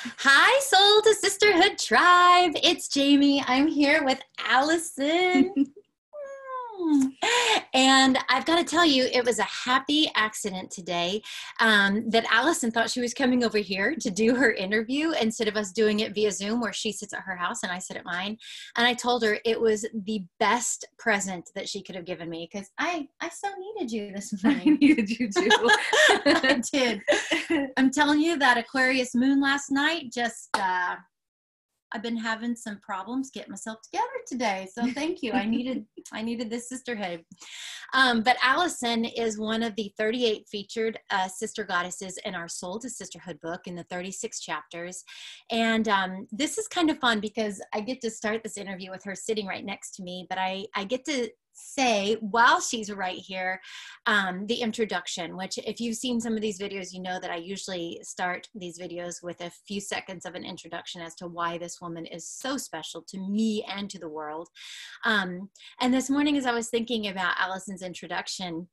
Hi, Soul to Sisterhood Tribe. It's Jamie. I'm here with Allison. And I've got to tell you, it was a happy accident today that Allison thought she was coming over here to do her interview instead of us doing it via Zoom, where she sits at her house and I sit at mine. And I told her it was the best present that she could have given me because I so needed you this morning. I needed you too. I did. I'm telling you, that Aquarius moon last night just I've been having some problems getting myself together today. So thank you. I needed this sisterhood. But Allison is one of the 38 featured sister goddesses in our Soul to Sisterhood book in the 36 chapters. And this is kind of fun because I get to start this interview with her sitting right next to me, but I get to say while she's right here the introduction, which if you've seen some of these videos, you know that I usually start these videos with a few seconds of an introduction as to why this woman is so special to me and to the world. And this morning, as I was thinking about Allison's introduction,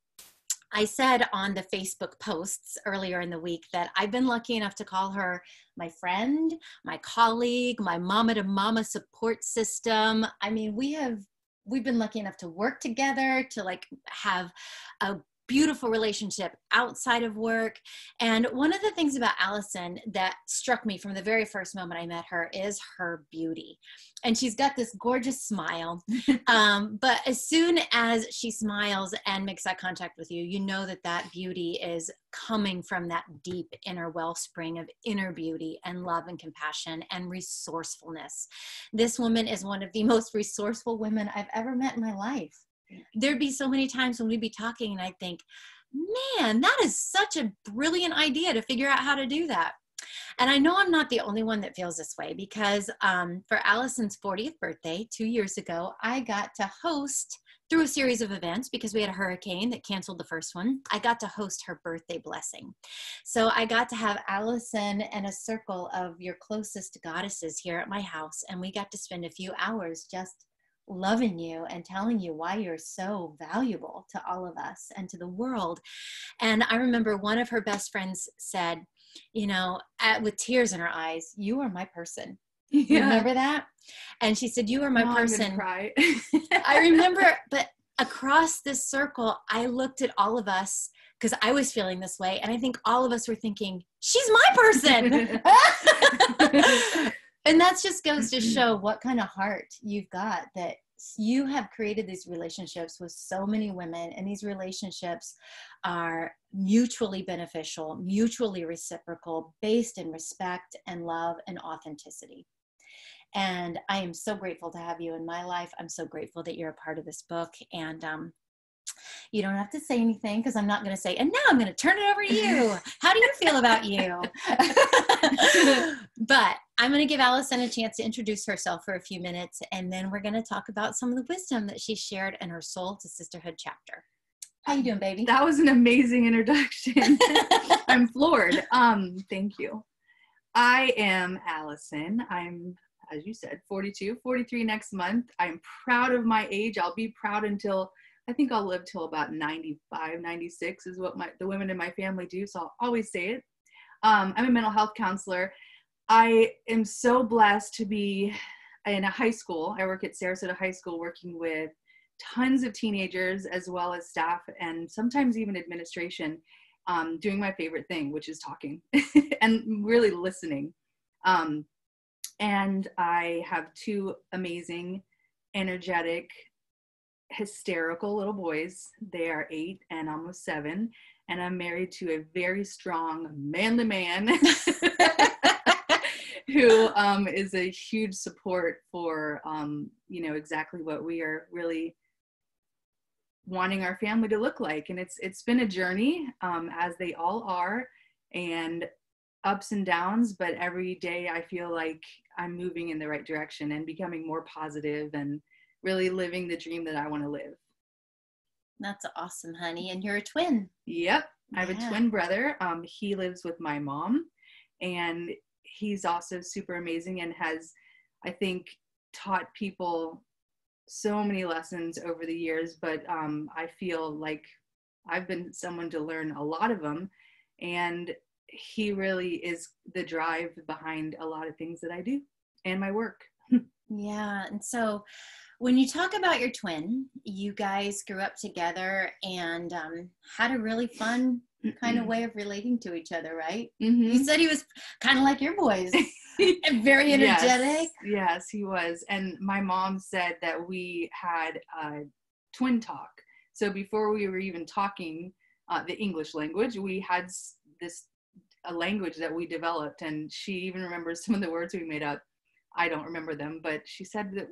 I said on the Facebook posts earlier in the week that I've been lucky enough to call her my friend, my colleague, my mama to mama support system. I mean, we've been lucky enough to work together, to like have a beautiful relationship outside of work. And one of the things about Allison that struck me from the very first moment I met her is her beauty. And she's got this gorgeous smile. But as soon as she smiles and makes eye contact with you, you know that that beauty is coming from that deep inner wellspring of inner beauty and love and compassion and resourcefulness. This woman is one of the most resourceful women I've ever met in my life. There'd be so many times when we'd be talking and I'd think, man, that is such a brilliant idea to figure out how to do that. And I know I'm not the only one that feels this way because for Allison's 40th birthday 2 years ago, I got to host through a series of events because we had a hurricane that canceled the first one. I got to host her birthday blessing. So I got to have Allison and a circle of your closest goddesses here at my house. And we got to spend a few hours just loving you and telling you why you're so valuable to all of us and to the world. And I remember one of her best friends said, you know, with tears in her eyes, "You are my person." Yeah. You remember that? And she said, "You are my person." I'm gonna cry. I remember, but across this circle, I looked at all of us because I was feeling this way. And I think all of us were thinking, she's my person. And that just goes to show what kind of heart you've got, that you have created these relationships with so many women, and these relationships are mutually beneficial, mutually reciprocal, based in respect and love and authenticity. And I am so grateful to have you in my life. I'm so grateful that you're a part of this book. And you don't have to say anything because I'm not going to say, and now I'm going to turn it over to you. How do you feel about you? But I'm going to give Allison a chance to introduce herself for a few minutes, and then we're going to talk about some of the wisdom that she shared in her Soul to Sisterhood chapter. How you doing, baby? That was an amazing introduction. I'm floored. Thank you. I am Allison. I'm, as you said, 42, 43 next month. I'm proud of my age. I'll be proud until, I think I'll live till about 95, 96 is what the women in my family do. So I'll always say it. I'm a mental health counselor. I am so blessed to be in a high school. I work at Sarasota High School working with tons of teenagers as well as staff and sometimes even administration, doing my favorite thing, which is talking and really listening. And I have two amazing, energetic, hysterical little boys. They are 8 and almost 7. And I'm married to a very strong, manly man who is a huge support for, exactly what we are really wanting our family to look like. And it's been a journey, as they all are, and ups and downs, but every day I feel like I'm moving in the right direction and becoming more positive and really living the dream that I want to live. That's awesome, honey. And you're a twin. Yep. I have a twin brother. He lives with my mom, and he's also super amazing and has, I think, taught people so many lessons over the years, but I feel like I've been someone to learn a lot of them. And he really is the drive behind a lot of things that I do and my work. Yeah. And so when you talk about your twin, you guys grew up together and had a really fun kind of way of relating to each other, right? Mm-hmm. You said he was kind of like your boys, very energetic. Yes, he was. And my mom said that we had a twin talk. So before we were even talking the English language, we had a language that we developed. And she even remembers some of the words we made up. I don't remember them, but she said that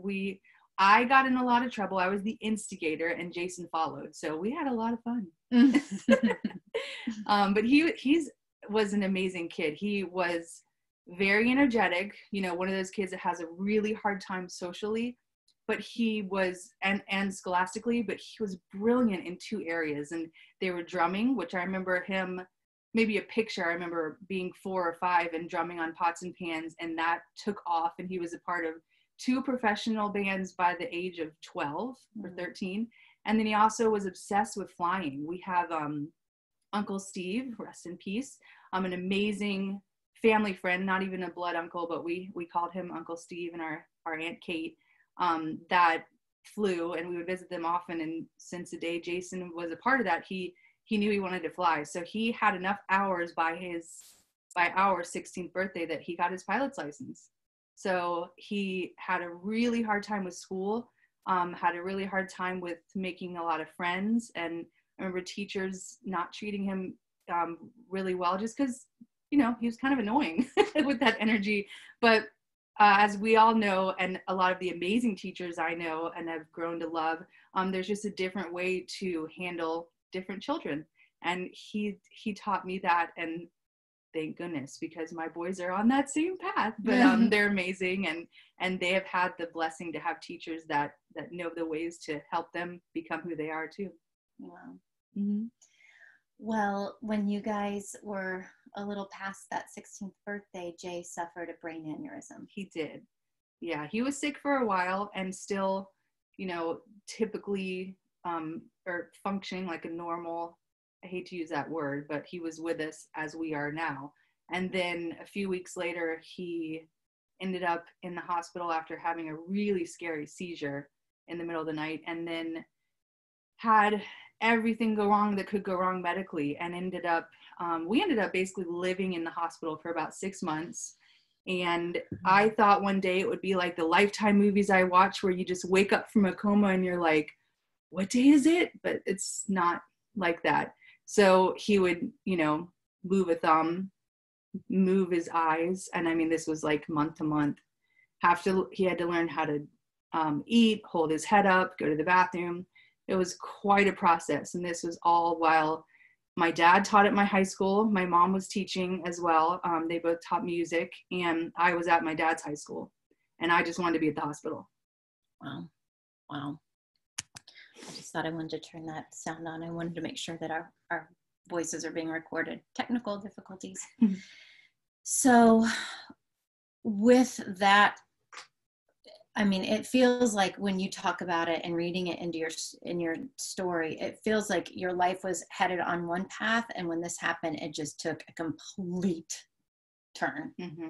I got in a lot of trouble. I was the instigator and Jason followed. So we had a lot of fun. But he was an amazing kid. He was very energetic, one of those kids that has a really hard time socially, but he was, and scholastically, but he was brilliant in two areas. And they were drumming, which I remember him, maybe a picture, I remember being 4 or 5 and drumming on pots and pans, and that took off. And he was a part of 2 professional bands by the age of 12 or 13. And then he also was obsessed with flying. We have Uncle Steve, rest in peace, an amazing family friend, not even a blood uncle, but we called him Uncle Steve, and our Aunt Kate, that flew, and we would visit them often. And since the day Jason was a part of that, he knew he wanted to fly. So he had enough hours by our 16th birthday that he got his pilot's license. So he had a really hard time with school, had a really hard time with making a lot of friends. And I remember teachers not treating him really well, just because, he was kind of annoying with that energy. But as we all know, and a lot of the amazing teachers I know and have grown to love, there's just a different way to handle different children. And he taught me that, and thank goodness, because my boys are on that same path. But they're amazing, and they have had the blessing to have teachers that know the ways to help them become who they are too. Wow. Mm-hmm. Well, when you guys were a little past that 16th birthday, Jay suffered a brain aneurysm. He did. Yeah, he was sick for a while and still, typically or functioning like a normal, I hate to use that word, but he was with us as we are now. And then a few weeks later, he ended up in the hospital after having a really scary seizure in the middle of the night, and then had everything go wrong that could go wrong medically, and we ended up basically living in the hospital for about 6 months. And I thought one day it would be like the Lifetime movies I watch, where you just wake up from a coma and you're like, what day is it? But it's not like that. So he would, move a thumb, move his eyes. And I mean, this was like month to month. He had to learn how to eat, hold his head up, go to the bathroom. It was quite a process. And this was all while my dad taught at my high school. My mom was teaching as well. They both taught music, and I was at my dad's high school, and I just wanted to be at the hospital. Wow. I just thought I wanted to turn that sound on. I wanted to make sure that our voices are being recorded. Technical difficulties. So with that, I mean, it feels like when you talk about it and reading it in your story, it feels like your life was headed on one path, and when this happened, it just took a complete turn. Mm-hmm.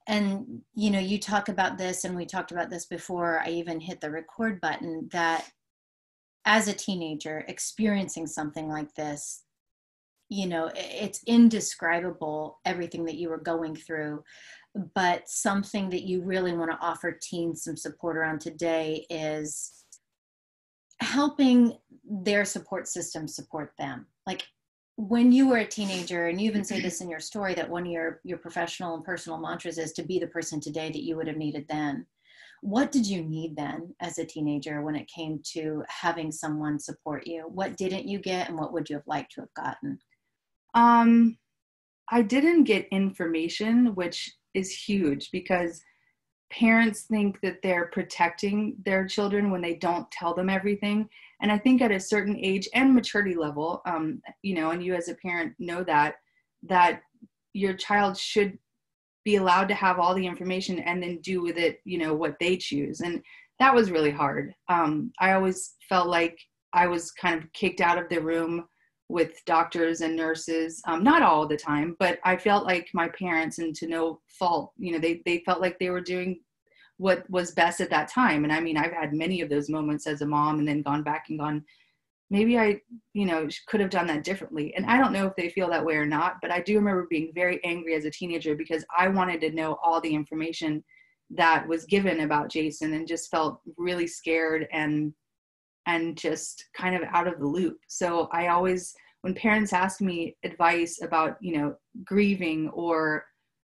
And, you talk about this, and we talked about this before I even hit the record button, that as a teenager experiencing something like this, it's indescribable, everything that you were going through. But something that you really want to offer teens some support around today is helping their support system support them. Like when you were a teenager, and you even say this in your story, that one of your professional and personal mantras is to be the person today that you would have needed then. What did you need then as a teenager when it came to having someone support you? What didn't you get, and what would you have liked to have gotten? I didn't get information, which is huge, because parents think that they're protecting their children when they don't tell them everything. And I think at a certain age and maturity level, and you as a parent know that your child should be allowed to have all the information and then do with it, what they choose. And that was really hard. I always felt like I was kind of kicked out of the room with doctors and nurses, not all the time, but I felt like my parents, and to no fault, they felt like they were doing what was best at that time. And I mean, I've had many of those moments as a mom and then gone back and gone, maybe I, could have done that differently. And I don't know if they feel that way or not, but I do remember being very angry as a teenager because I wanted to know all the information that was given about Jason, and just felt really scared and just kind of out of the loop. So I always, when parents ask me advice about, grieving or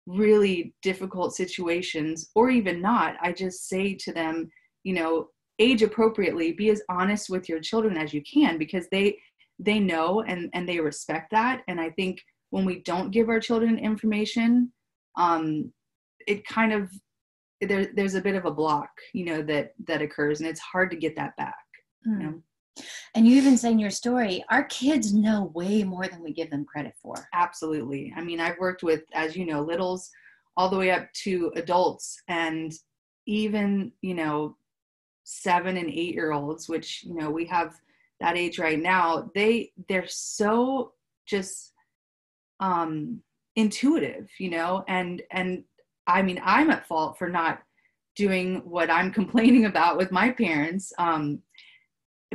really difficult situations, or even not, I just say to them, age appropriately, be as honest with your children as you can, because they know and they respect that. And I think when we don't give our children information, it kind of, there's a bit of a block, that occurs, and it's hard to get that back. And you even say in your story, our kids know way more than we give them credit for. Absolutely. I mean, I've worked with, as you know, littles all the way up to adults, and even, 7 and 8 year olds, which, we have that age right now. They're so just intuitive, and I mean, I'm at fault for not doing what I'm complaining about with my parents.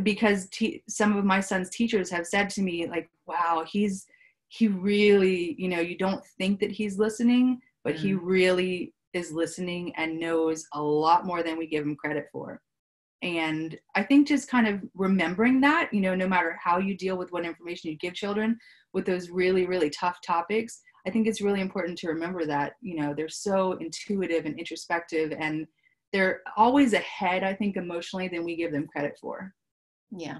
Because some of my son's teachers have said to me, like, wow, he really, you don't think that he's listening, but he really is listening and knows a lot more than we give him credit for. And I think just kind of remembering that, no matter how you deal with what information you give children with those really, really tough topics, I think it's really important to remember that, they're so intuitive and introspective, and they're always ahead, I think, emotionally than we give them credit for. Yeah.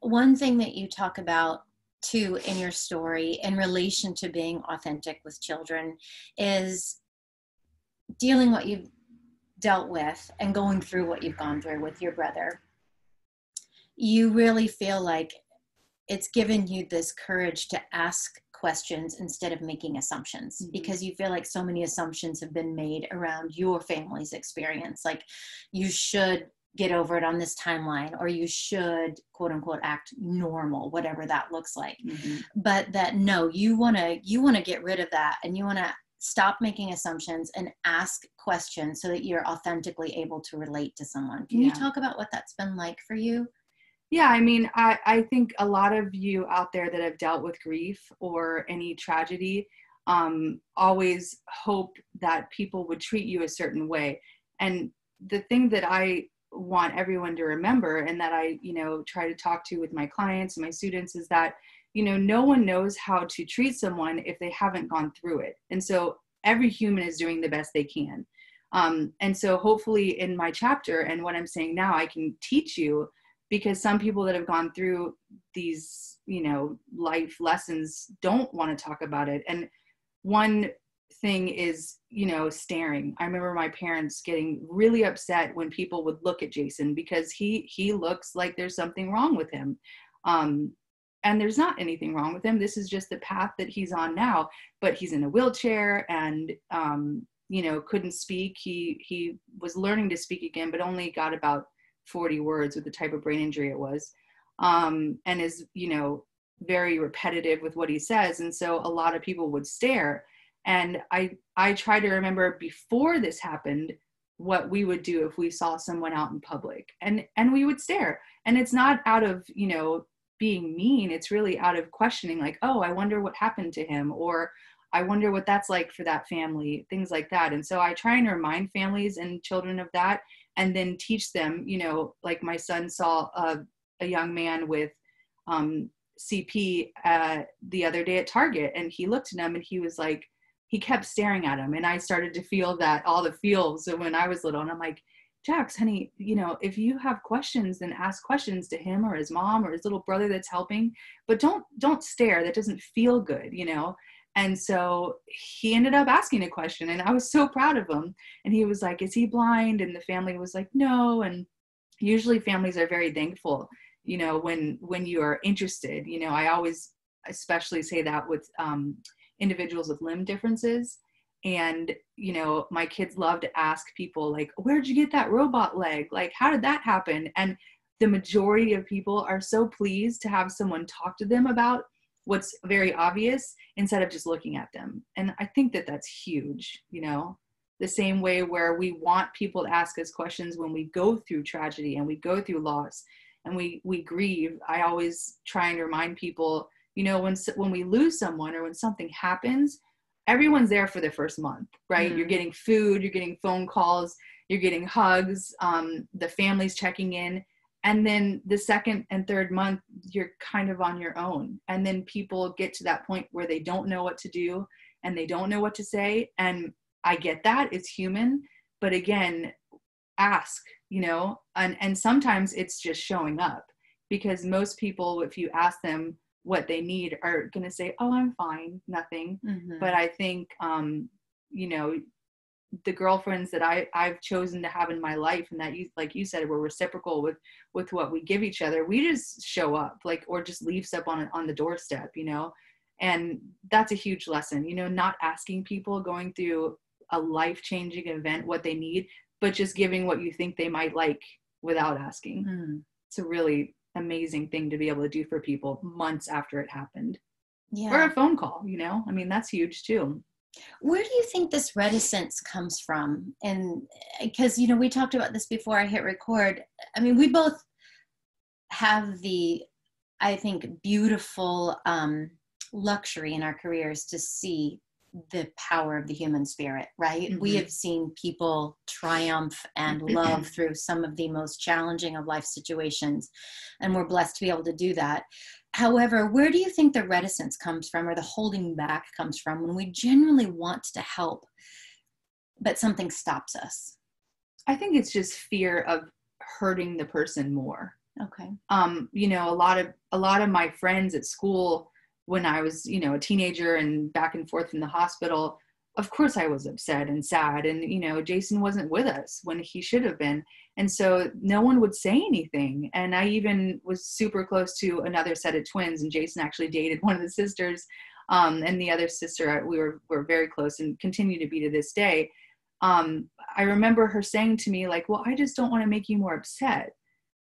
One thing that you talk about too in your story in relation to being authentic with children is dealing what you've dealt with and going through what you've gone through with your brother. You really feel like it's given you this courage to ask questions instead of making assumptions, because you feel like so many assumptions have been made around your family's experience. Like, you should get over it on this timeline, or you should, quote unquote, act normal, whatever that looks like. But that, no, you want to get rid of that, and you want to stop making assumptions and ask questions so that you're authentically able to relate to someone. Can you talk about what that's been like for you? Yeah, I mean, I think a lot of you out there that have dealt with grief or any tragedy always hope that people would treat you a certain way. And the thing that I want everyone to remember, and that I, try to talk to with my clients and my students, is that, no one knows how to treat someone if they haven't gone through it. And so every human is doing the best they can. And so hopefully in my chapter and what I'm saying now, I can teach you, because some people that have gone through these, life lessons don't want to talk about it. And one thing is, staring. I remember my parents getting really upset when people would look at Jason, because he looks like there's something wrong with him. And there's not anything wrong with him. This is just the path that he's on now, but he's in a wheelchair and, couldn't speak. He was learning to speak again, but only got about 40 words with the type of brain injury it was. And is, very repetitive with what he says. And so a lot of people would stare. And I try to remember before this happened, what we would do if we saw someone out in public, and we would stare. And it's not out of, being mean. It's really out of questioning, like, oh, I wonder what happened to him, or I wonder what that's like for that family, things like that. And so I try and remind families and children of that, and then teach them, like my son saw a young man with CP the other day at Target, and he looked at him and he was like, he kept staring at him. And I started to feel that, all the feels of when I was little. And I'm like, Jax, honey, if you have questions, then ask questions to him or his mom or his little brother that's helping, but don't stare. That doesn't feel good, And so he ended up asking a question, and I was so proud of him. And he was like, is he blind? And the family was like, no. And usually families are very thankful, when you are interested. I always especially say that with individuals with limb differences. And, my kids love to ask people, like, where'd you get that robot leg? Like, how did that happen? And the majority of people are so pleased to have someone talk to them about what's very obvious instead of just looking at them. And I think that that's huge, you know, the same way where we want people to ask us questions when we go through tragedy and we go through loss and we grieve. I always try and remind people, you know, when we lose someone or when something happens, everyone's there for the first month, right? Mm-hmm. You're getting food, you're getting phone calls, you're getting hugs, the family's checking in. And then the second and third month, you're kind of on your own. And then people get to that point where they don't know what to do and they don't know what to say. And I get that, it's human. But again, ask, you know, and sometimes it's just showing up, because most people, if you ask them what they need, are going to say, oh, I'm fine, nothing. Mm-hmm. But I think, you know, the girlfriends that I've chosen to have in my life, and that, you, like you said, we're reciprocal with what we give each other. We just show up, like, or just leave stuff on the doorstep, you know. And that's a huge lesson, you know, not asking people going through a life-changing event what they need, but just giving what you think they might like without asking. Mm. It's a really amazing thing to be able to do for people months after it happened. Yeah. Or a phone call, you know, I mean, that's huge too. Where do you think this reticence comes from? And because, you know, we talked about this before I hit record. I mean, we both have the, I think, beautiful luxury in our careers to see the power of the human spirit, right? Mm-hmm. We have seen people triumph and love through some of the most challenging of life situations, and we're blessed to be able to do that. However, where do you think the reticence comes from, or the holding back comes from, when we genuinely want to help, but something stops us? I think it's just fear of hurting the person more. Okay. You know, a lot of my friends at school, when I was, you know, a teenager and back and forth from the hospital, of course I was upset and sad. And, you know, Jason wasn't with us when he should have been. And so no one would say anything. And I even was super close to another set of twins, and Jason actually dated one of the sisters. And the other sister, we were very close and continue to be to this day. I remember her saying to me, like, well, I just don't want to make you more upset.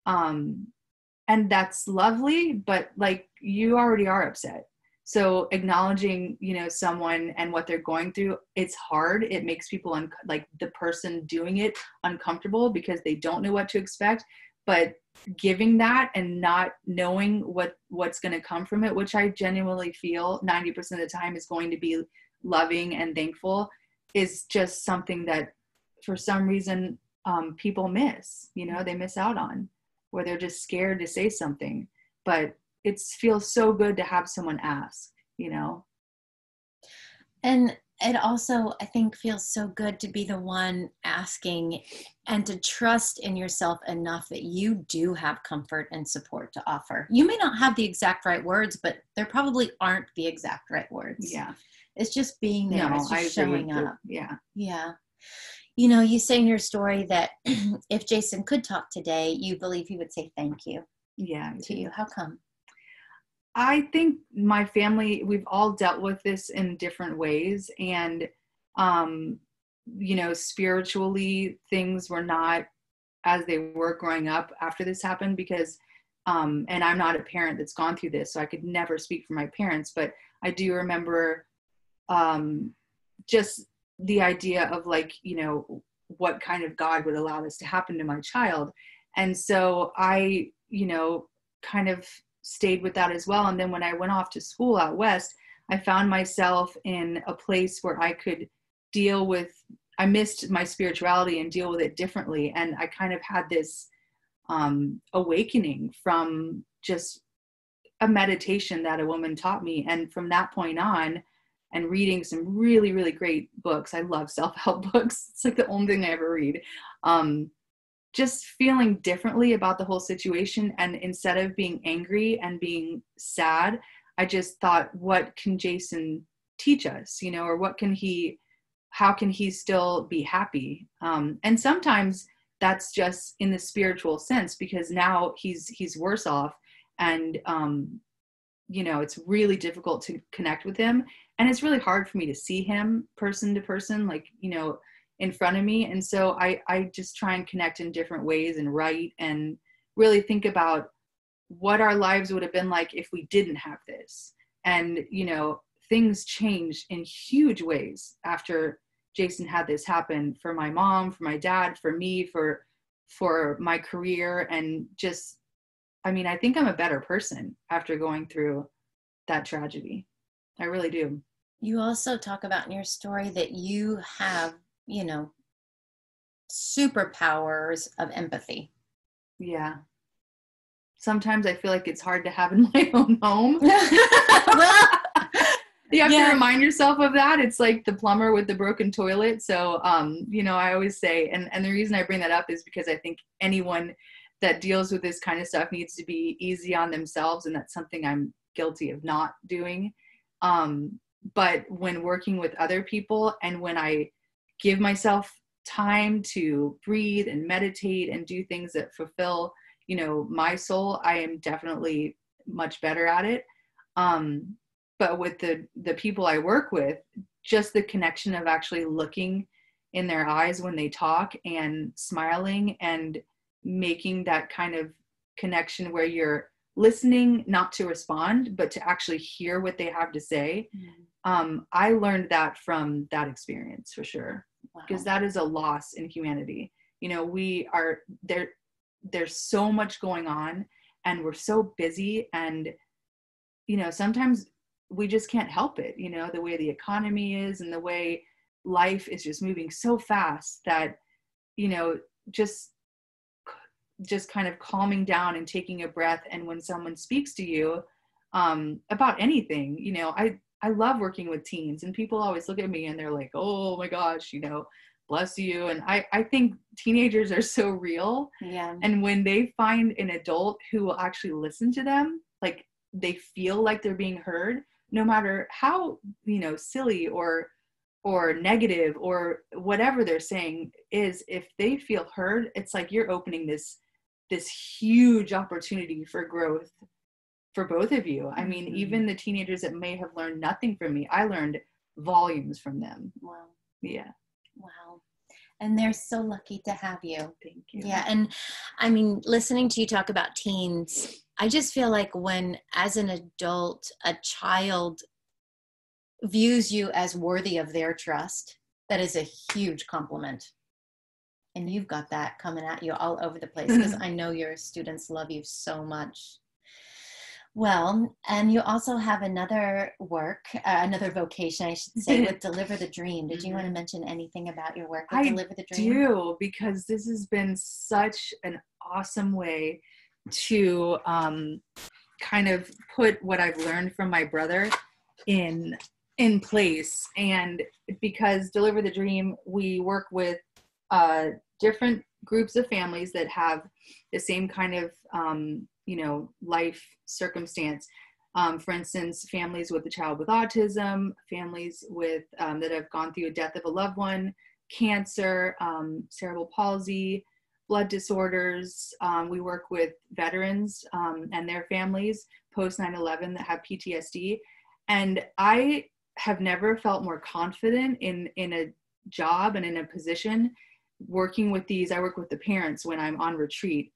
And that's lovely, but like, you already are upset. So acknowledging, you know, someone and what they're going through, it's hard. It makes people like the person doing it uncomfortable because they don't know what to expect. But giving that and not knowing what's going to come from it, which I genuinely feel 90% of the time is going to be loving and thankful, is just something that for some reason people miss, you know, they miss out on, where they're just scared to say something. But it feels so good to have someone ask, you know. And it also, I think, feels so good to be the one asking and to trust in yourself enough that you do have comfort and support to offer. You may not have the exact right words, but there probably aren't the exact right words. Yeah. It's just being there. No, it's just showing up. Yeah. Yeah. You know, you say in your story that if Jason could talk today, you believe he would say thank you. Yeah. To you. How come? I think my family, we've all dealt with this in different ways. And, you know, spiritually, things were not as they were growing up after this happened, because, and I'm not a parent that's gone through this, so I could never speak for my parents, but I do remember just the idea of, like, you know, what kind of God would allow this to happen to my child. And so I, you know, kind of stayed with that as well. And then when I went off to school out west, I found myself in a place where I could deal with, I missed my spirituality and deal with it differently. And I kind of had this awakening from just a meditation that a woman taught me. And from that point on, and reading some really, really great books. I love self-help books. It's like the only thing I ever read. Just feeling differently about the whole situation. And instead of being angry and being sad, I just thought, what can Jason teach us, you know, or how can he still be happy? And sometimes that's just in the spiritual sense, because now he's worse off, and, you know, it's really difficult to connect with him. And it's really hard for me to see him person to person, like, you know, in front of me. And so I just try and connect in different ways and write and really think about what our lives would have been like if we didn't have this. And, you know, things changed in huge ways after Jason had this happen, for my mom, for my dad, for me, for my career. And just, I mean, I think I'm a better person after going through that tragedy. I really do. You also talk about in your story that you have, you know, superpowers of empathy. Yeah. Sometimes I feel like it's hard to have in my own home. Well, you have to remind yourself of that. It's like the plumber with the broken toilet. So, you know, I always say, and the reason I bring that up is because I think anyone that deals with this kind of stuff needs to be easy on themselves. And that's something I'm guilty of not doing. But when working with other people, and when I give myself time to breathe and meditate and do things that fulfill, you know, my soul, I am definitely much better at it. But with the people I work with, just the connection of actually looking in their eyes when they talk and smiling and making that kind of connection where you're listening, not to respond, but to actually hear what they have to say. I learned that from that experience for sure, because that is a loss in humanity. You know, we are there. There's so much going on and we're so busy, and, you know, sometimes we just can't help it. You know, the way the economy is and the way life is just moving so fast that, you know, just kind of calming down and taking a breath. And when someone speaks to you about anything, you know, I love working with teens, and people always look at me and they're like, oh my gosh, you know, bless you. And I think teenagers are so real. Yeah. And when they find an adult who will actually listen to them, like they feel like they're being heard, no matter how, you know, silly or negative or whatever they're saying is, if they feel heard, it's like you're opening this huge opportunity for growth for both of you. I mean, even the teenagers that may have learned nothing from me, I learned volumes from them. Wow. Yeah. Wow. And they're so lucky to have you. Thank you. Yeah. And I mean, listening to you talk about teens, I just feel like when, as an adult, a child views you as worthy of their trust, that is a huge compliment. And you've got that coming at you all over the place, because I know your students love you so much. Well, and you also have another work, another vocation, I should say, with Deliver the Dream. Did you want to mention anything about your work with Deliver the Dream? I do, because this has been such an awesome way to kind of put what I've learned from my brother in place. And because Deliver the Dream, we work with different groups of families that have the same kind of you know, life circumstance. For instance, families with a child with autism, families with that have gone through a death of a loved one, cancer, cerebral palsy, blood disorders. We work with veterans and their families post 9/11 that have PTSD. And I have never felt more confident in a job and in a position working with these. I work with the parents when I'm on retreat.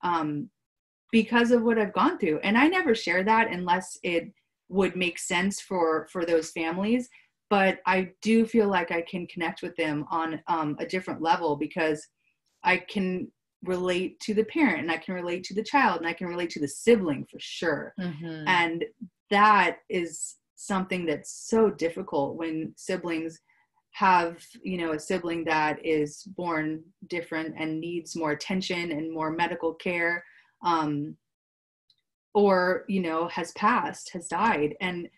Because of what I've gone through. And I never share that unless it would make sense for those families. But I do feel like I can connect with them on a different level, because I can relate to the parent, and I can relate to the child, and I can relate to the sibling for sure. And that is something that's so difficult when siblings have, you know, a sibling that is born different and needs more attention and more medical care. Or, you know, has died. And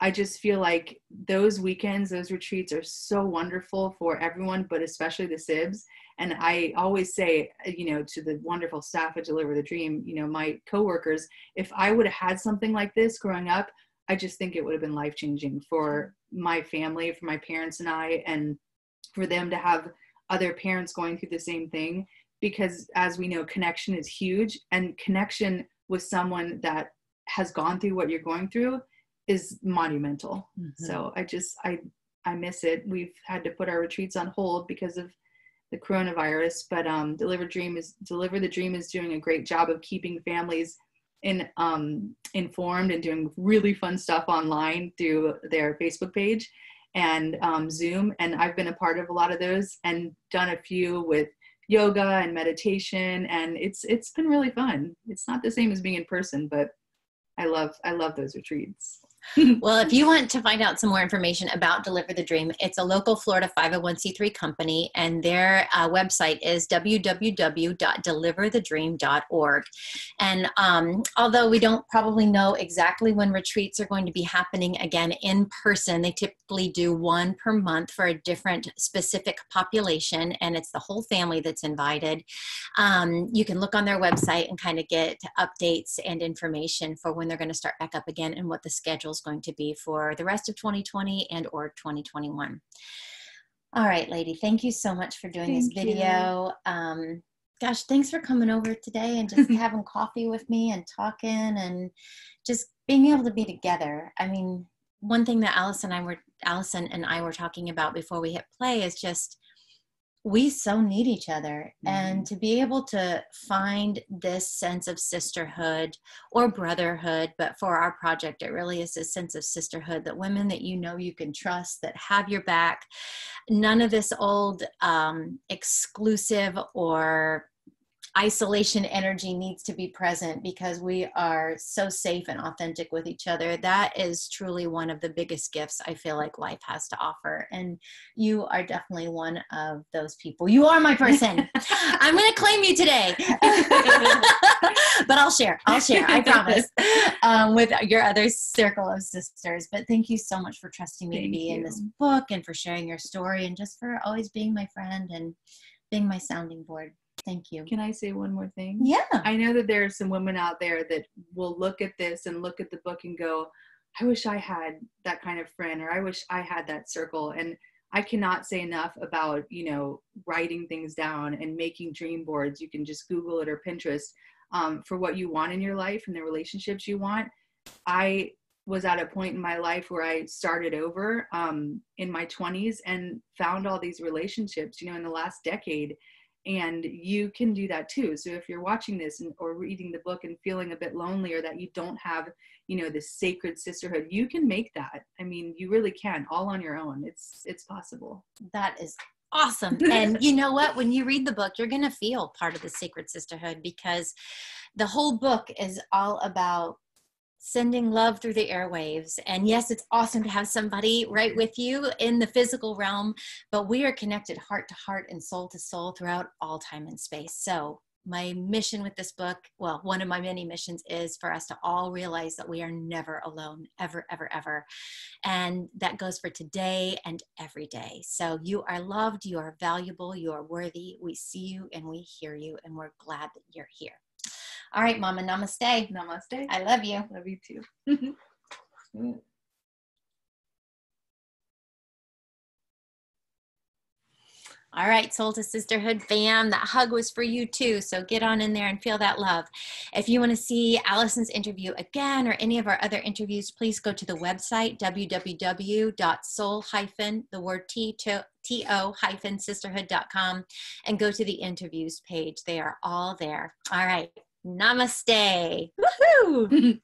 I just feel like those weekends, those retreats are so wonderful for everyone, but especially the sibs. And I always say, you know, to the wonderful staff at Deliver the Dream, you know, my coworkers, if I would have had something like this growing up, I just think it would have been life-changing for my family, for my parents and I, and for them to have other parents going through the same thing. Because as we know, connection is huge, and connection with someone that has gone through what you're going through is monumental. So I miss it. We've had to put our retreats on hold because of the coronavirus, but Deliver the Dream is doing a great job of keeping families informed and doing really fun stuff online through their Facebook page and Zoom. And I've been a part of a lot of those and done a few with yoga and meditation, and it's been really fun. It's not the same as being in person, but I love those retreats. Well, if you want to find out some more information about Deliver the Dream, it's a local Florida 501c3 company, and their website is www.deliverthedream.org. And although we don't probably know exactly when retreats are going to be happening again in person, they typically do one per month for a different specific population, and it's the whole family that's invited. You can look on their website and kind of get updates and information for when they're going to start back up again and what the schedule is going to be for the rest of 2020 and or 2021. All right, lady, thank you so much for doing this video. Gosh, thanks for coming over today and just having coffee with me and talking and just being able to be together. I mean, one thing that Allison and I were talking about before we hit play is just we so need each other. Mm-hmm. And to be able to find this sense of sisterhood or brotherhood, but for our project, it really is a sense of sisterhood, that women that you know you can trust, that have your back, none of this old exclusive or isolation energy needs to be present, because we are so safe and authentic with each other. That is truly one of the biggest gifts I feel like life has to offer. And you are definitely one of those people. You are my person. I'm going to claim you today, but I'll share, I promise, with your other circle of sisters. But thank you so much for trusting me to be in this book, and for sharing your story, and just for always being my friend and being my sounding board. Thank you. Can I say one more thing? Yeah. I know that there are some women out there that will look at this and look at the book and go, I wish I had that kind of friend, or I wish I had that circle. And I cannot say enough about, writing things down and making dream boards. You can just Google it or Pinterest for what you want in your life and the relationships you want. I was at a point in my life where I started over in my 20s and found all these relationships, in the last decade. And you can do that too. So if you're watching this or reading the book and feeling a bit lonely, or that you don't have, this sacred sisterhood, you can make that. I mean, you really can, all on your own. It's possible. That is awesome. And you know what? When you read the book, you're going to feel part of the sacred sisterhood, because the whole book is all about sending love through the airwaves. And yes, it's awesome to have somebody right with you in the physical realm, but we are connected heart to heart and soul to soul throughout all time and space. So my mission with this book, well, one of my many missions, is for us to all realize that we are never alone, ever, ever, ever. And that goes for today and every day. So you are loved, you are valuable, you are worthy. We see you and we hear you, and we're glad that you're here. All right, Mama, namaste. Namaste. I love you. Love you too. All right, Soul to Sisterhood fam, that hug was for you too. So get on in there and feel that love. If you want to see Allison's interview again, or any of our other interviews, please go to the website, www.soul-to-sisterhood.com, and go to the interviews page. They are all there. All right. Namaste. Woohoo!